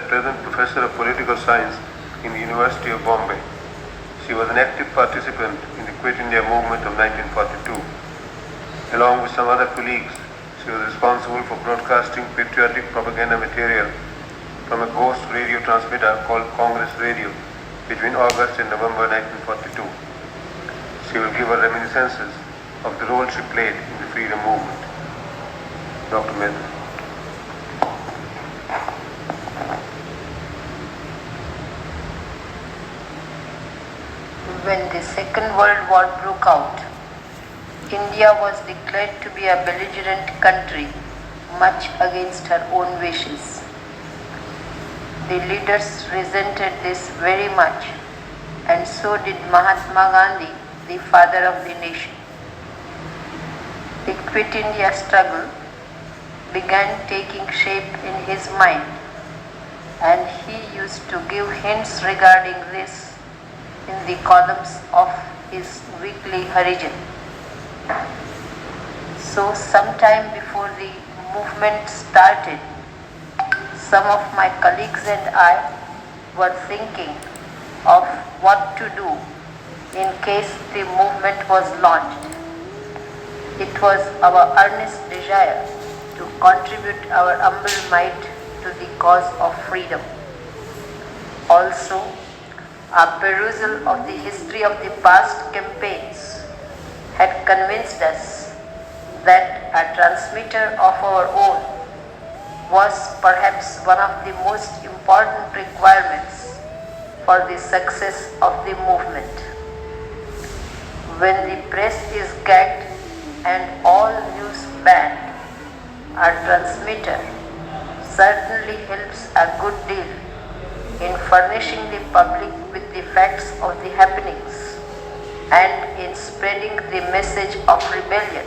present professor of political science in the University of Bombay. She was an active participant in the Quit India movement of 1942. Along with some other colleagues, she was responsible for broadcasting patriotic propaganda material from a ghost radio transmitter called Congress Radio between August and November 1942. She will give her reminiscences of the role she played in the freedom movement. Dr. Mehta. When the Second World War broke out, India was declared to be a belligerent country, much against her own wishes. The leaders resented this very much, and so did Mahatma Gandhi, the father of the nation. The Quit India struggle began taking shape in his mind, and he used to give hints regarding this in the columns of his weekly Harijan. So sometime before the movement started, some of my colleagues and I were thinking of what to do in case the movement was launched. It was our earnest desire to contribute our humble mite to the cause of freedom. Also, our perusal of the history of the past campaigns had convinced us that a transmitter of our own was perhaps one of the most important requirements for the success of the movement. When the press is gagged and all news banned, a transmitter certainly helps a good deal in furnishing the public with the facts of the happenings and in spreading the message of rebellion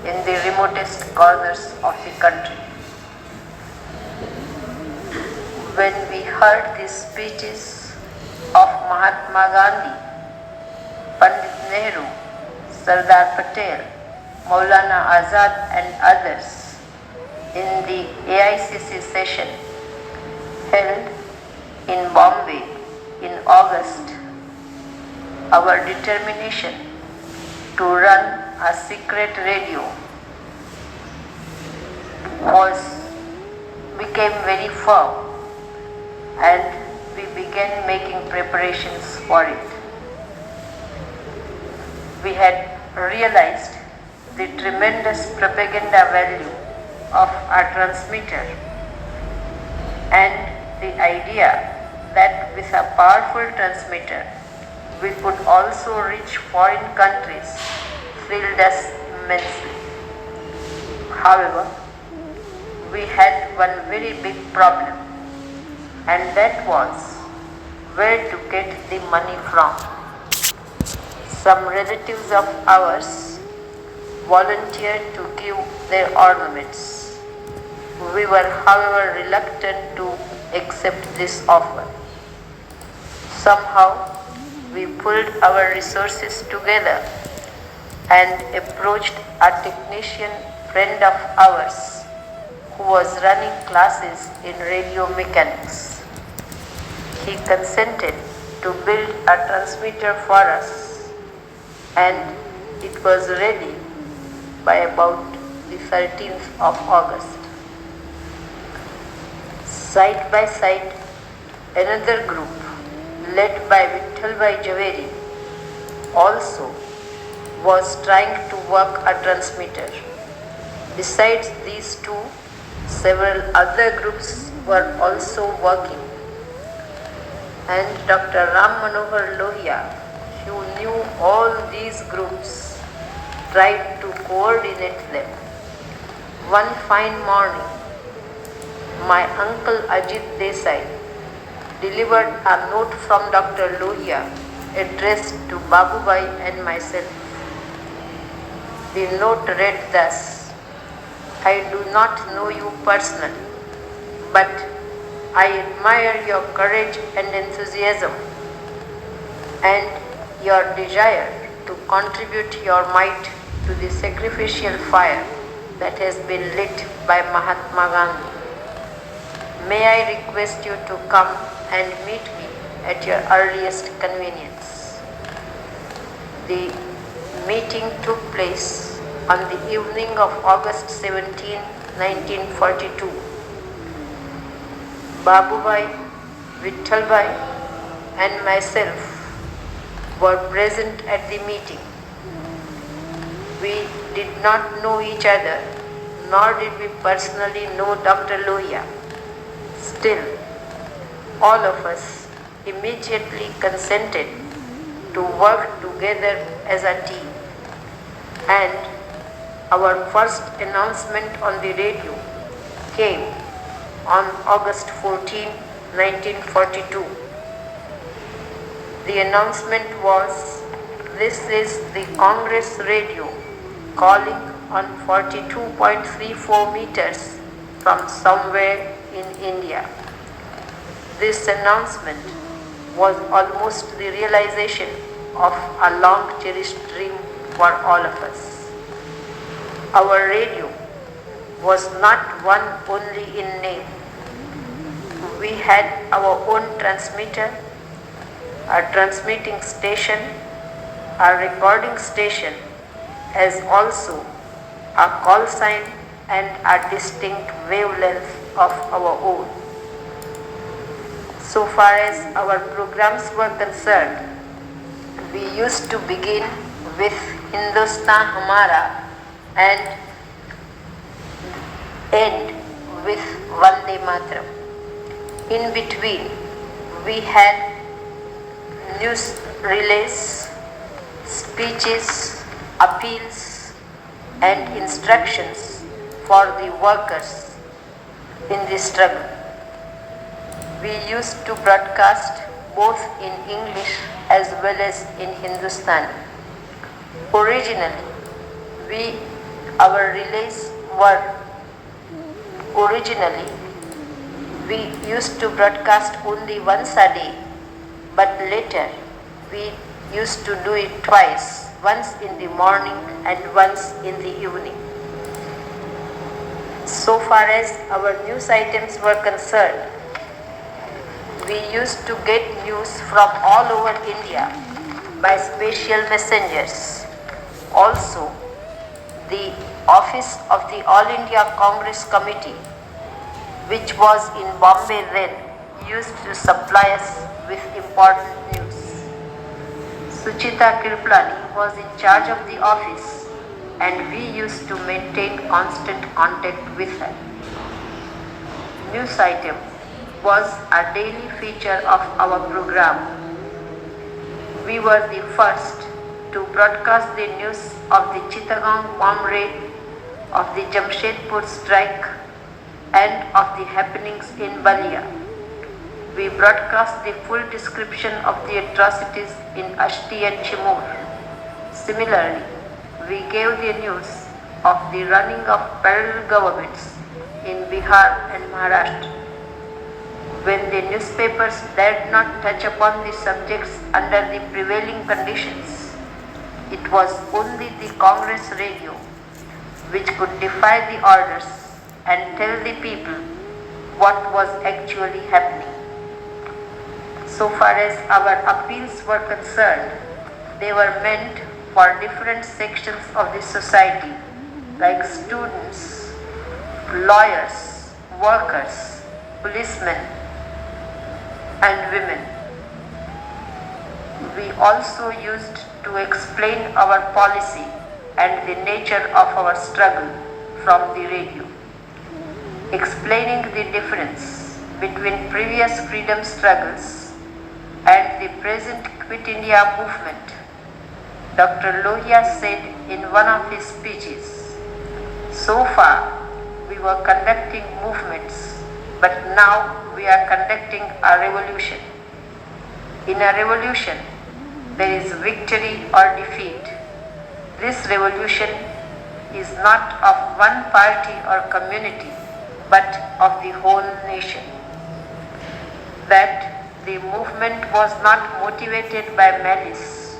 in the remotest corners of the country. When we heard the speeches of Mahatma Gandhi, Pandit Nehru, Sardar Patel, Maulana Azad and others in the AICC session held in Bombay in August, our determination to run a secret radio became very firm, and we began making preparations for it. We had realized the tremendous propaganda value of our transmitter and the idea that with a powerful transmitter we could also reach foreign countries thrilled us immensely. However, we had one very big problem, and that was where to get the money from. Some relatives of ours volunteered to give their ornaments. We were, however, reluctant to accept this offer. Somehow, we pulled our resources together and approached a technician friend of ours who was running classes in radio mechanics. He consented to build a transmitter for us, and it was ready by about the 13th of August. Side by side, another group led by Vithalbhai Jhaveri also was trying to work a transmitter. Besides these two, several other groups were also working, and Dr. Ram Manohar Lohia, who knew all these groups, tried to coordinate them. One fine morning, my uncle Ajit Desai delivered a note from Dr. Lohia addressed to Babubai and myself. The note read thus: I do not know you personally, but I admire your courage and enthusiasm and your desire to contribute your might to the sacrificial fire that has been lit by Mahatma Gandhi. May I request you to come and meet me at your earliest convenience. The meeting took place on the evening of August 17, 1942. Babubai, Vittalbhai and myself were present at the meeting. We did not know each other, nor did we personally know Dr. Lohia. Still, all of us immediately consented to work together as a team. And our first announcement on the radio came on August 14, 1942. The announcement was, "This is the Congress radio calling on 42.34 meters from somewhere in India." This announcement was almost the realization of a long cherished dream for all of us. Our radio was not one only in name. We had our own transmitter, a transmitting station, a recording station, as also a call sign and a distinct wavelength of our own. So far as our programs were concerned, we used to begin with Hindustan Hamara and end with Vande Mataram. In between, we had news relays, speeches, appeals, and instructions for the workers in the struggle. We used to broadcast both in English as well as in Hindustani. Originally, we used to broadcast only once a day, but later we used to do it twice, once in the morning and once in the evening. So far as our news items were concerned, we used to get news from all over India by special messengers. Also, the office of the All India Congress Committee, which was in Bombay then, used to supply us with important news. Suchita Kriplani was in charge of the office, and we used to maintain constant contact with her. News item was a daily feature of our program. We were the first to broadcast the news of the Chittagong bomb raid, of the Jamshedpur strike, and of the happenings in Balia. We broadcast the full description of the atrocities in Ashti and Chimur. Similarly, we gave the news of the running of parallel governments in Bihar and Maharashtra. When the newspapers dared not touch upon the subjects under the prevailing conditions, it was only the Congress radio which could defy the orders and tell the people what was actually happening. So far as our appeals were concerned, they were meant for different sections of the society, like students, lawyers, workers, policemen, and women. We also used to explain our policy and the nature of our struggle from the radio, explaining the difference between previous freedom struggles and the present Quit India movement. Dr. Lohia said in one of his speeches, "So far we were conducting movements, but now we are conducting a revolution. In a revolution, there is victory or defeat. This revolution is not of one party or community, but of the whole nation." That the movement was not motivated by malice,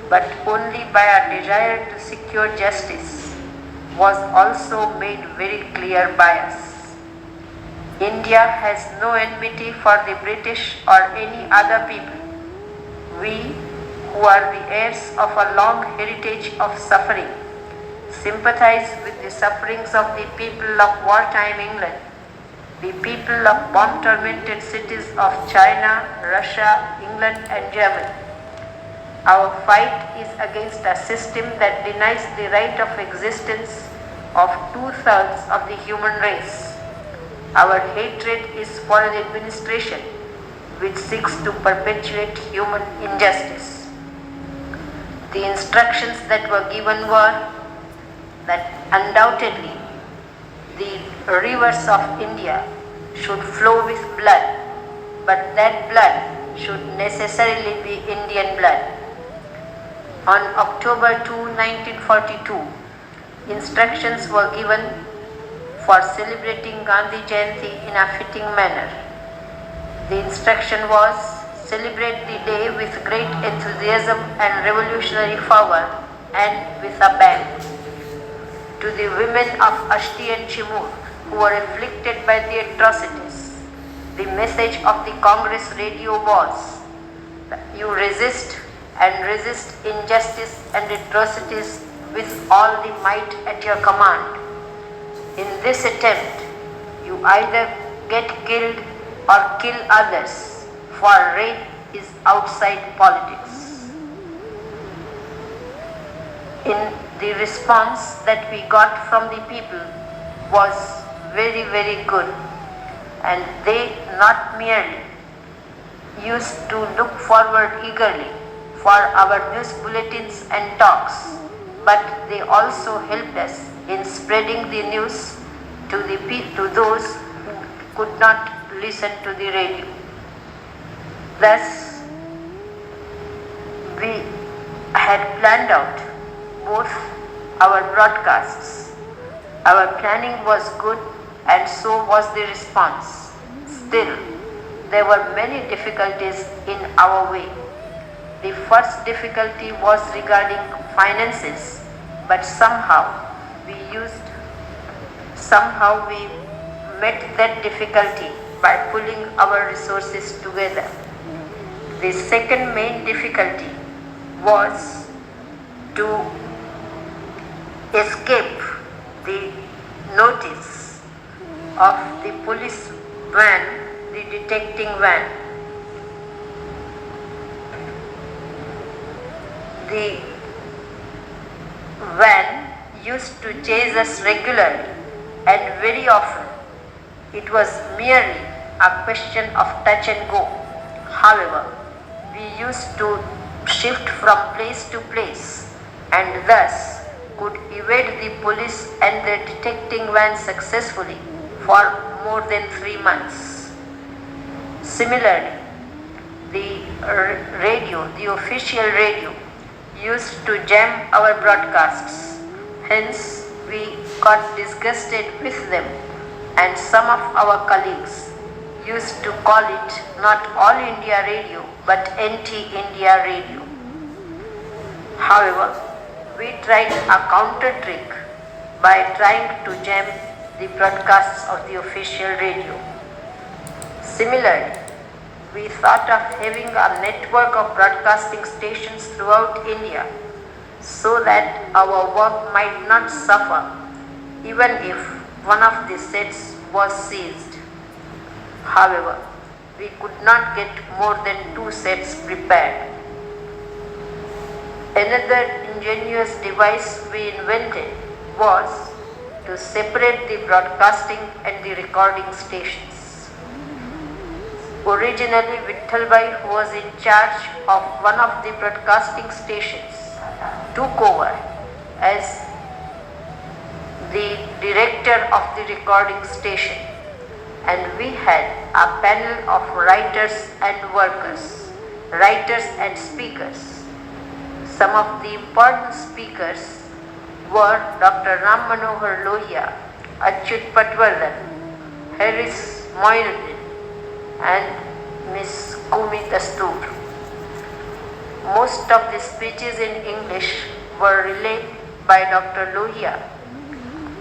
but only by a desire to secure justice, was also made very clear by us. India has no enmity for the British or any other people. We, who are the heirs of a long heritage of suffering, sympathize with the sufferings of the people of wartime England, the people of bomb-tormented cities of China, Russia, England and Germany. Our fight is against a system that denies the right of existence of 2/3 of the human race. Our hatred is for an administration which seeks to perpetuate human injustice. The instructions that were given were that undoubtedly the rivers of India should flow with blood, but that blood should necessarily be Indian blood. On October 2, 1942, instructions were given for celebrating Gandhi Jayanti in a fitting manner. The instruction was, celebrate the day with great enthusiasm and revolutionary fervor and with a bang. To the women of Ashti and Chimur who were afflicted by the atrocities, the message of the Congress radio was, you resist and resist injustice and atrocities with all the might at your command. In this attempt, you either get killed or kill others, for rape is outside politics. In the response that we got from the people was very, very good, and they not merely used to look forward eagerly for our news bulletins and talks, but they also helped us in spreading the news to those who could not listen to the radio. Thus, we had planned out both our broadcasts. Our planning was good and so was the response. Still, there were many difficulties in our way. The first difficulty was regarding finances, but somehow we met that difficulty by pulling our resources together. The second main difficulty was to escape the notice of the police van, the detecting van. The van used to chase us regularly, and very often it was merely a question of touch and go. However, we used to shift from place to place and thus could evade the police and the detecting van successfully for more than 3 months. Similarly, the radio, the official radio, used to jam our broadcasts. Hence, we got disgusted with them, and some of our colleagues used to call it not All India Radio but Anti-India Radio. However, we tried a counter trick by trying to jam the broadcasts of the official radio. Similarly, we thought of having a network of broadcasting stations throughout India so that our work might not suffer even if one of the sets was seized. However, we could not get more than 2 sets prepared. Another ingenious device we invented was to separate the broadcasting and the recording stations. Originally, Vittalbhai, who was in charge of one of the broadcasting stations, took over as the director of the recording station, and we had a panel of writers and workers, writers and speakers. Some of the important speakers were Dr. Ram Manohar Lohia, Achyut Patwardhan, Harris Moinuddin, and Miss Kumi Dastoor. Most of the speeches in English were relayed by Dr. Lohia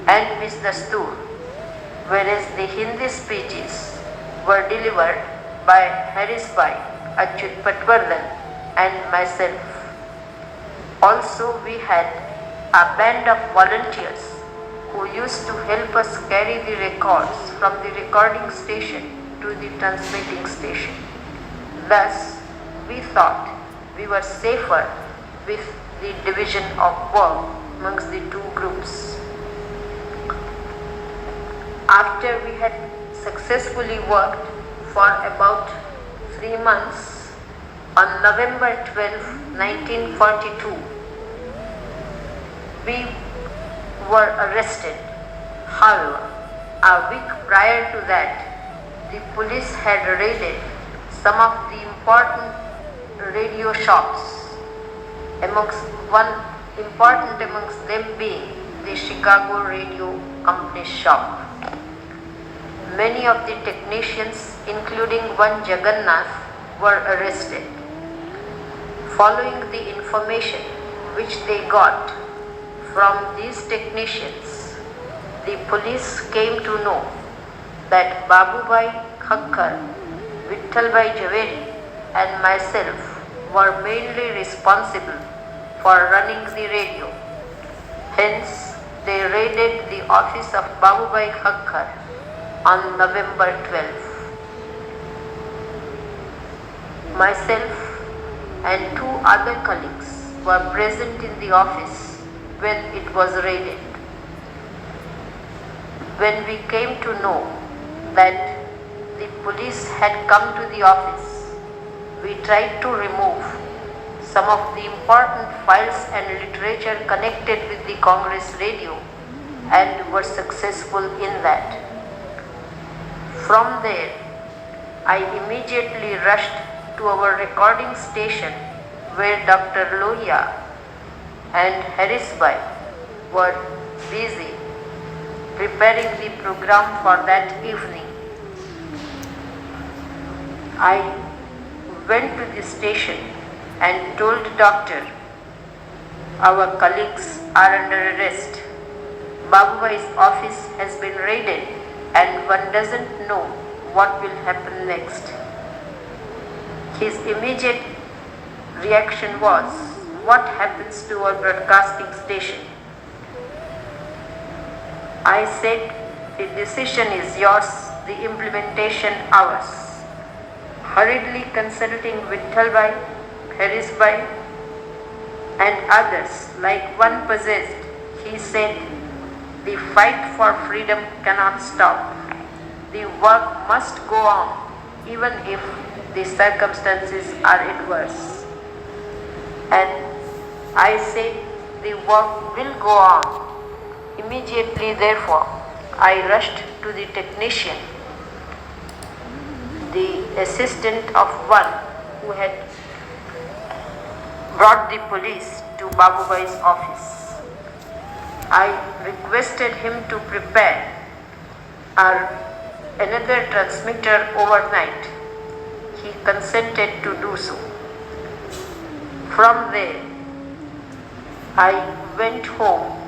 and Miss Dastoor, whereas the Hindi speeches were delivered by Harris Bhai, Achyut Patwardhan and myself. Also, we had a band of volunteers who used to help us carry the records from the recording station to the transmitting station. Thus, we thought we were safer with the division of work amongst the two groups. After we had successfully worked for about 3 months, on November 12, 1942, we were arrested. However, a week prior to that, the police had raided some of the important radio shops, one important amongst them being the Chicago Radio Company's shop. Many of the technicians, including one Jagannath, were arrested. Following the information which they got from these technicians, the police came to know that Babubhai Khakkar, Vittalbhai Javeri and myself were mainly responsible for running the radio. Hence, they raided the office of Babubhai Khakkar on November 12. Myself and 2 other colleagues were present in the office when it was raided. When we came to know that the police had come to the office, we tried to remove some of the important files and literature connected with the Congress radio and were successful in that. From there, I immediately rushed to our recording station where Dr. Lohia and Harris Bhai were busy preparing the program for that evening. I went to the station and told the doctor, our colleagues are under arrest. Babubhai's office has been raided and one doesn't know what will happen next. His immediate reaction was, what happens to our broadcasting station? I said, the decision is yours, the implementation ours. Hurriedly consulting Vittalbhai, Harris Bhai and others like one possessed, he said, the fight for freedom cannot stop. The work must go on even if the circumstances are adverse. And I said, the work will go on. Immediately, therefore, I rushed to the technician, the assistant of one who had brought the police to Babubhai's office. I requested him to prepare another transmitter overnight. He consented to do so. From there, I went home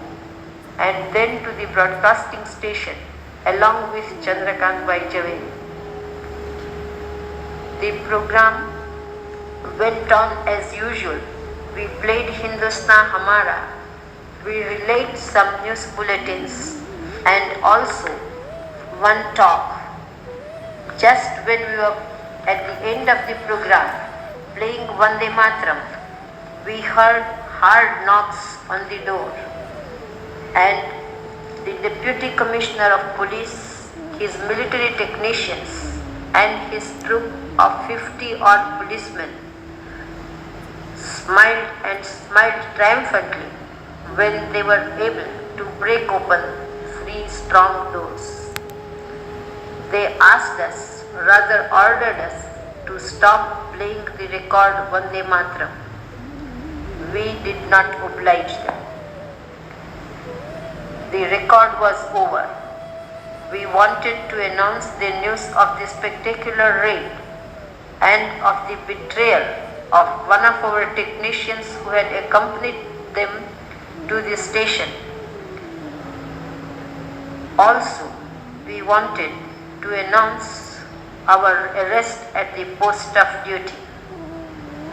and then to the broadcasting station along with Chandrakant Bhai Javeri. The program went on as usual. We played Hindustan Hamara. We relayed some news bulletins and also one talk. Just when we were at the end of the program playing Vande Mataram, we heard hard knocks on the door and the Deputy Commissioner of Police, his military technicians and his troop of 50-odd policemen smiled triumphantly when they were able to break open 3 strong doors. They asked us, rather ordered us, to stop playing the record Vande Mataram. We did not oblige them. The record was over. We wanted to announce the news of the spectacular raid and of the betrayal of one of our technicians who had accompanied them to the station. Also, we wanted to announce our arrest at the post of duty.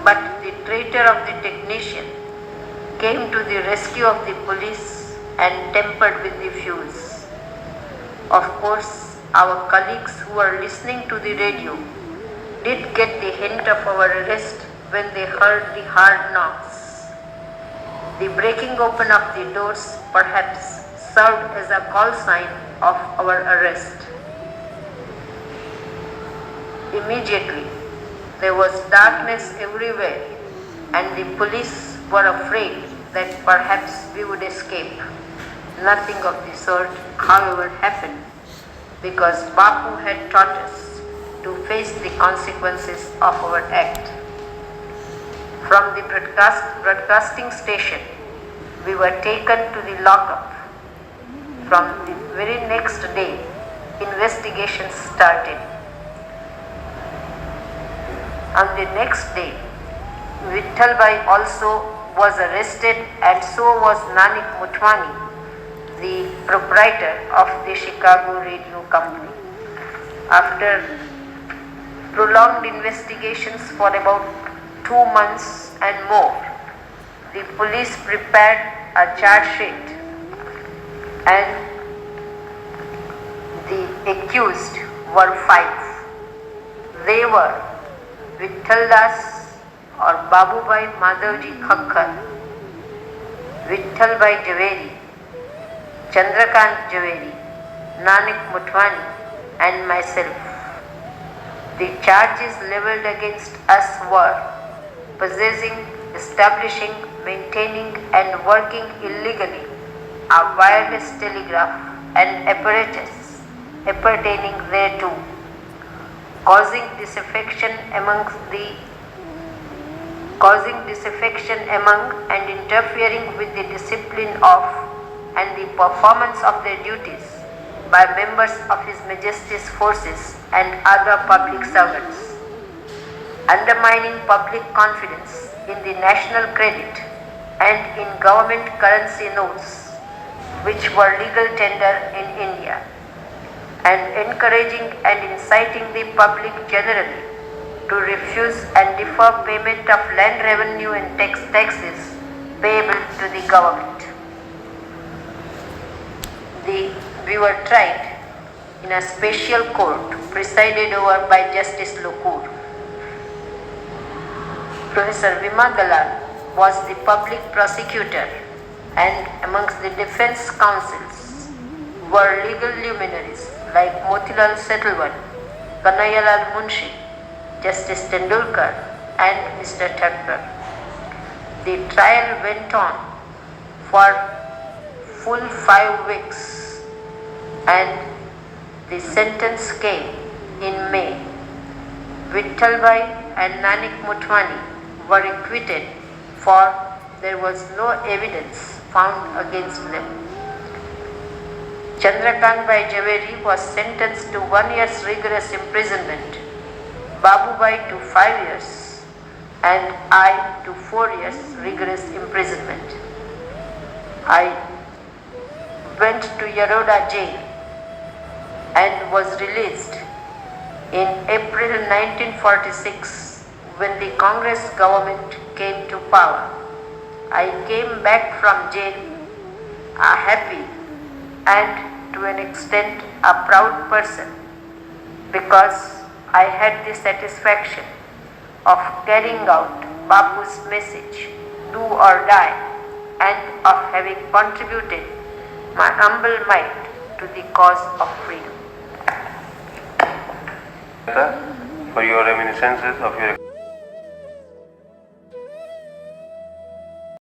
But the traitor of the technician came to the rescue of the police and tampered with the fuse. Of course, our colleagues who were listening to the radio did get the hint of our arrest when they heard the hard knocks. The breaking open of the doors perhaps served as a call sign of our arrest. Immediately, there was darkness everywhere, and the police were afraid that perhaps we would escape. Nothing of the sort, however, happened, because Bapu had taught us to face the consequences of our act. From the broadcasting station, we were taken to the lockup. From the very next day, investigations started. On the next day, Vittalbhai also was arrested, and so was Nanik Motwani, the proprietor of the Chicago Radio Company. After prolonged investigations for about 2 months and more, the police prepared a charge sheet, and the accused were 5. They were Vittal Das or Babubhai Madhavji Khakkar, Vittalbhai Javeri, Chandrakant Javeri, Nanik Motwani, and myself. The charges leveled against us were possessing, establishing, maintaining, and working illegally a wireless telegraph and apparatus appertaining thereto, causing disaffection among and interfering with the discipline of and the performance of their duties by members of His Majesty's forces and other public servants, undermining public confidence in the national credit and in government currency notes which were legal tender in India, and encouraging and inciting the public generally to refuse and defer payment of land revenue and taxes payable to the government. We were tried in a special court presided over by Justice Lokur. Professor Vima Dalal was the public prosecutor, and amongst the defense counsels were legal luminaries like Motilal Setalvan, Kanhaialal Munshi, Justice Tendulkar, and Mr. Thakkar. The trial went on for full 5 weeks, and the sentence came in May. Vittalbhai and Nanik Motwani were acquitted, for there was no evidence found against them. Chandrakantbhai Javeri was sentenced to 1 year's rigorous imprisonment, Babubhai to 5 years, and I to 4 years rigorous imprisonment. I went to Yaroda jail and was released in April 1946 when the Congress government came to power. I came back from jail a happy and to an extent a proud person, because I had the satisfaction of carrying out Bapu's message, do or die, and of having contributed my humble mite to the cause of freedom. For your reminiscences of your